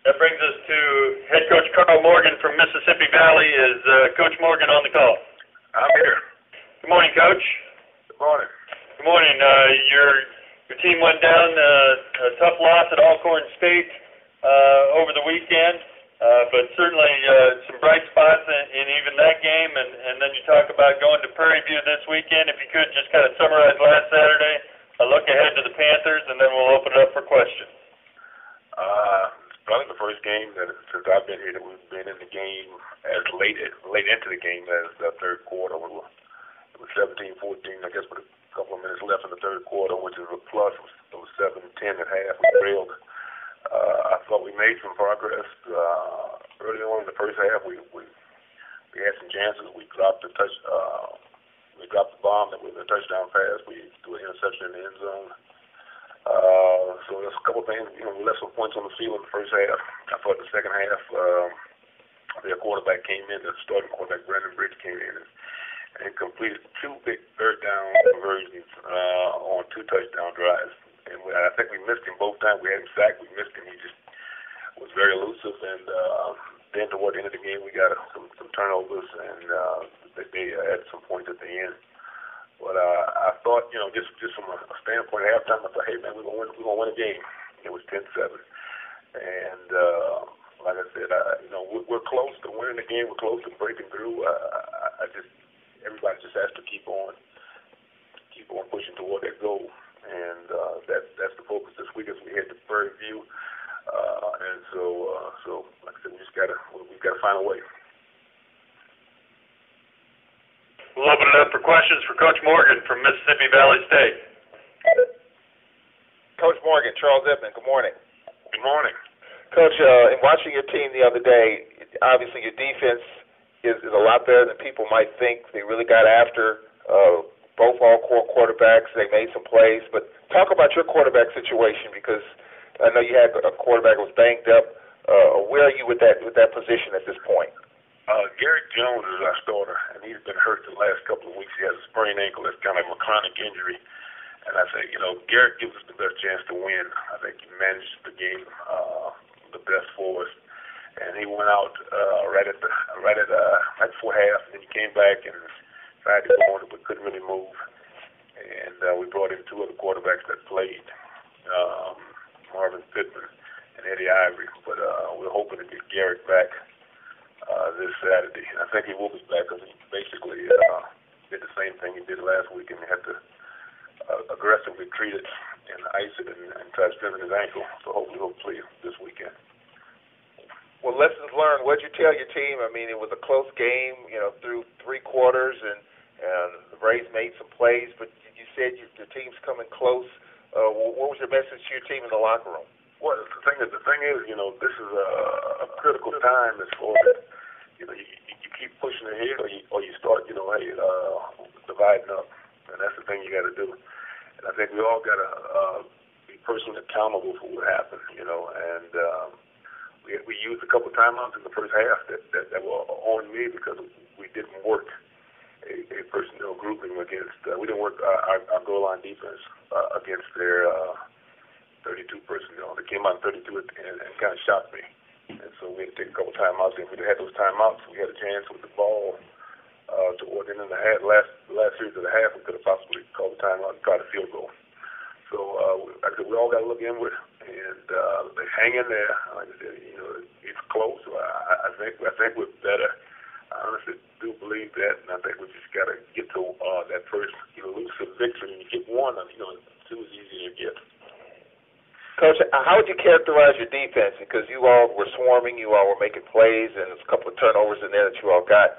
That brings us to head coach Karl Morgan from Mississippi Valley. Is Coach Morgan on the call? I'm here. Good morning, Coach. Good morning. Good morning. Your team went down a tough loss at Alcorn State over the weekend, but certainly some bright spots in even that game. And then you talk about going to Prairie View this weekend. If you could just kind of summarize last Saturday, a look ahead to the Panthers, and then we'll open it up for questions. Probably the first game that since I've been here that we've been in the game as late into the game as the third quarter. It was 17-14, I guess, with a couple of minutes left in the third quarter, which is a plus. It was 7-10 at half. We trailed. I thought we made some progress early on in the first half. We had some chances. We dropped the bomb that was a touchdown pass. We threw an interception in the end zone. So there's a couple of things, we left some points on the field in the first half. I thought the second half, their quarterback came in, the starting quarterback, Brandon Bridge, came in and completed two big third down conversions on two touchdown drives. And I think we missed him both times. We had him sacked, we missed him. He just was very elusive. And then toward the end of the game, we got some turnovers, and they had some points at the end. But I thought, just from a standpoint at halftime, I thought, hey, man, we're gonna win a game. It was 10-7, and like I said, we're close to winning the game. We're close to breaking through. Everybody just has to keep on pushing toward that goal, and that's the focus this week as we head to Prairie View. And so, like I said, we've got to find a way. We'll open it up for questions for Coach Morgan from Mississippi Valley State. Coach Morgan, Charles Edmond, good morning. Good morning. Coach, in watching your team the other day, obviously your defense is a lot better than people might think. They really got after both all-core quarterbacks. They made some plays. But talk about your quarterback situation, because I know you had a quarterback that was banged up. Where are you with that position at this point? Garrett Jones is our starter, and he's been hurt the last couple of weeks. He has a sprained ankle. That's kind of a chronic injury. And I think, Garrett gives us the best chance to win. I think he managed the game the best for us. And he went out right before half, and then he came back and tried to go on it, but couldn't really move. And we brought in two other quarterbacks that played, Marvin Pittman and Eddie Ivory. But we're hoping to get Garrett back this Saturday. And I think he will be back because he basically did the same thing he did last week, and he had to aggressively treat it and ice it and try to strengthen his ankle. So hopefully he'll play this weekend. Well, lessons learned. What did you tell your team? I mean, it was a close game, through three quarters, and the Braves made some plays, but you said your team's coming close. What was your message to your team in the locker room? Well, the thing is, this is a critical time as far as, you keep pushing ahead or you start, dividing up. And that's the thing you got to do. And I think we all got to be personally accountable for what happened, and we used a couple of timeouts in the first half that were on me because we didn't work a personnel grouping against, we didn't work our goal line defense against their 32 personnel. They came out in 32 and kind of shocked me. And so we had to take a couple of timeouts. And if we had those timeouts, we had a chance with the ball toward the end of the half, last series of the half, we could have possibly called the timeout and tried a field goal. So like I said, we all got to look inward, and they hang in there. Like I said, it's close. So I think we're better. I honestly do believe that, and I think we just got to get to that first elusive victory. And you get one, it's too easy to get. Coach, how would you characterize your defense? Because you all were swarming, you all were making plays, and there's a couple of turnovers in there that you all got.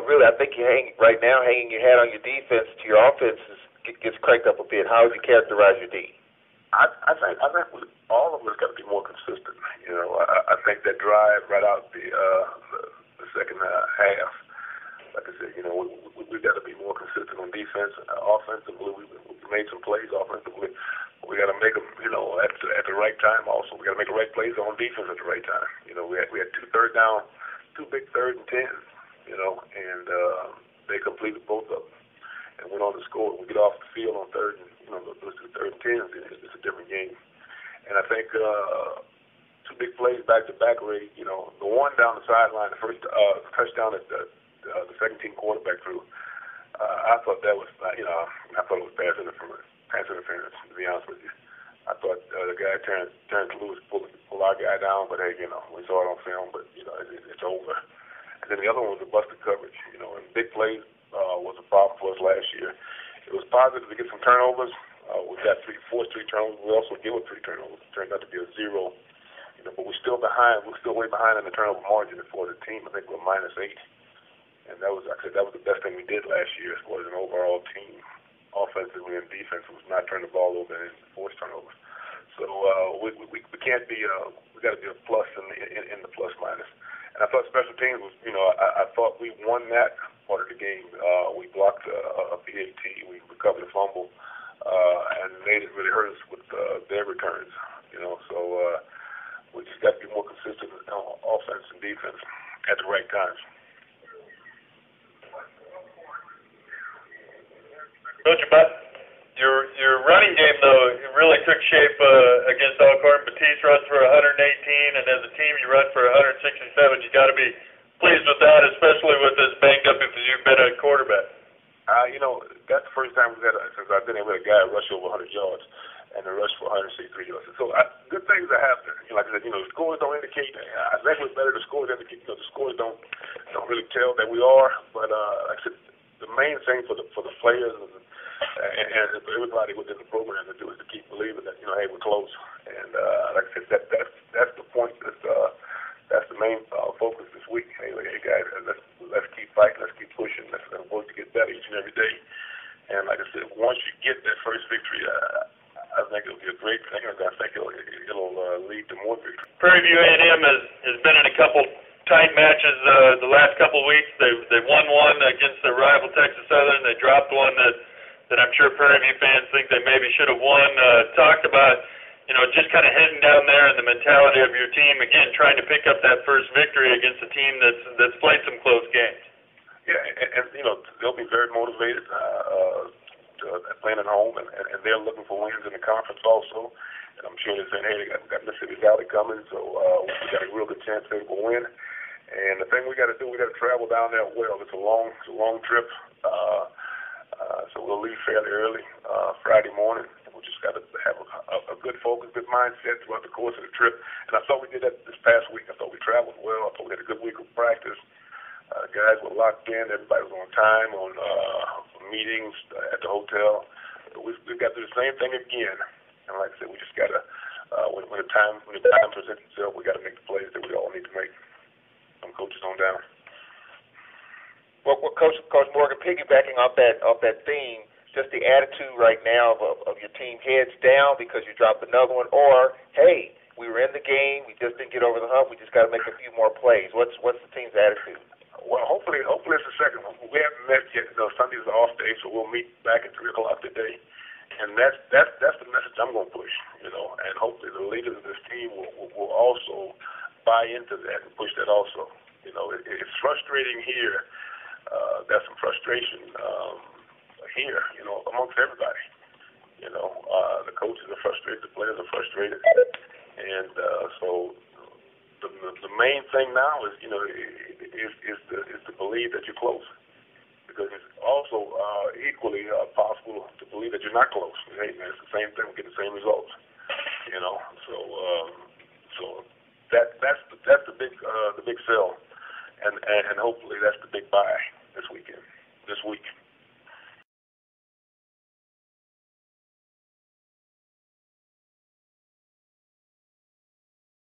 Really, I think hanging your hat on your defense to your offense gets cranked up a bit. How would you characterize your D? I think all of us got to be more consistent. I think that drive right out the second half, like I said, we got to be more consistent on defense. Offensively, we made some plays offensively. We got to make them, at the right time. Also, we got to make the right plays on defense at the right time. We had two big 3rd and 10s, and they completed both of them and went on to score. We get off the field on those two 3rd and 10s. It's a different game, and I think two big plays back to back, Ray. You know, the one down the sideline, the first touchdown that the second team quarterback threw. I thought that was, I thought it was pass interference. To be honest with you, I thought the guy turned loose, pull our guy down, but hey, you know, we saw it on film, but you know, it's over. And then the other one was the busted coverage. You know, and big plays was a problem for us last year. It was positive to get some turnovers. We got forced three turnovers. We also gave up 3 turnovers. It turned out to be a 0. You know, but we're still behind. We're still way behind in the turnover margin for the team. I think we're -8. And that was, like I said, that was the best thing we did last year as far as an overall team, offensively and defensively, was not turn the ball over and force turnovers. So we can't be. We got to be a plus in the plus minus. And I thought special teams was, you know, I thought we won that part of the game. We blocked a PAT, we recovered a fumble, and they didn't really hurt us with their returns. You know, so we just got to be more consistent on offense and defense at the right times. Coach, your running game, though, it really took shape against Alcorn. Batiste runs for 118, and as a team you run for 167. You got to be pleased with that, especially with as banged up as you've been at quarterback. You know, that's the first time we've had, since I've been able to get a guy rush over 100 yards and a rush for 163 yards. So good things are happening. You know, like I said, you know, the scores don't indicate. I think it's better the scores indicate. You know, the scores don't really tell that we are. But like I said, the main thing for the players and everybody within the program to do is to keep believing that, you know, hey, we're close. And like I said, that's the point. That's the main focus this week. Hey guys, let's keep fighting, let's keep pushing, let's work to get better each and every day. And like I said, once you get that first victory, I think it'll be a great thing. I think it'll lead to more victory. Prairie View A&M has been in a couple tight matches the last couple of weeks. They won one against their rival Texas Southern. They dropped one that I'm sure Prairie View fans think they maybe should have won. Talked about, you know, just kind of heading down there and the mentality of your team, again, trying to pick up that first victory against a team that's played some close games. Yeah, and you know, they'll be very motivated playing at home, and they're looking for wins in the conference also. And I'm sure they're saying, hey, we got Mississippi Valley coming, so we got a real good chance they will win. And the thing we got to do, we got to travel down there well. It's a long trip. So we'll leave fairly early Friday morning. We just got to have a good focus, good mindset throughout the course of the trip. And I thought we did that this past week. I thought we traveled well. I thought we had a good week of practice. Guys were locked in. Everybody was on time on meetings at the hotel. We've got to do the same thing again. And like I said, we just got to, when the time presents itself, we got to make the plays that we all need to make. Some coaches on down. Well, Coach Morgan, piggybacking off that theme, just the attitude right now of your team, heads down because you dropped another one, or hey, we were in the game, we just didn't get over the hump, we just got to make a few more plays. What's the team's attitude? Well, hopefully it's the second one. We haven't met yet. You know, Sunday's an off day, so we'll meet back at 3:00 today, and that's the message I'm going to push. You know, and hopefully the leaders of this team will also buy into that and push that also. You know, it's frustrating here. There's some frustration here, you know, amongst everybody. You know, the coaches are frustrated, the players are frustrated, and so the main thing now is, you know, is to believe that you're close, because it's also equally possible to believe that you're not close. Hey, man, it's the same thing, we get the same results. You know, so that's the big sell. And hopefully that's the big buy this week.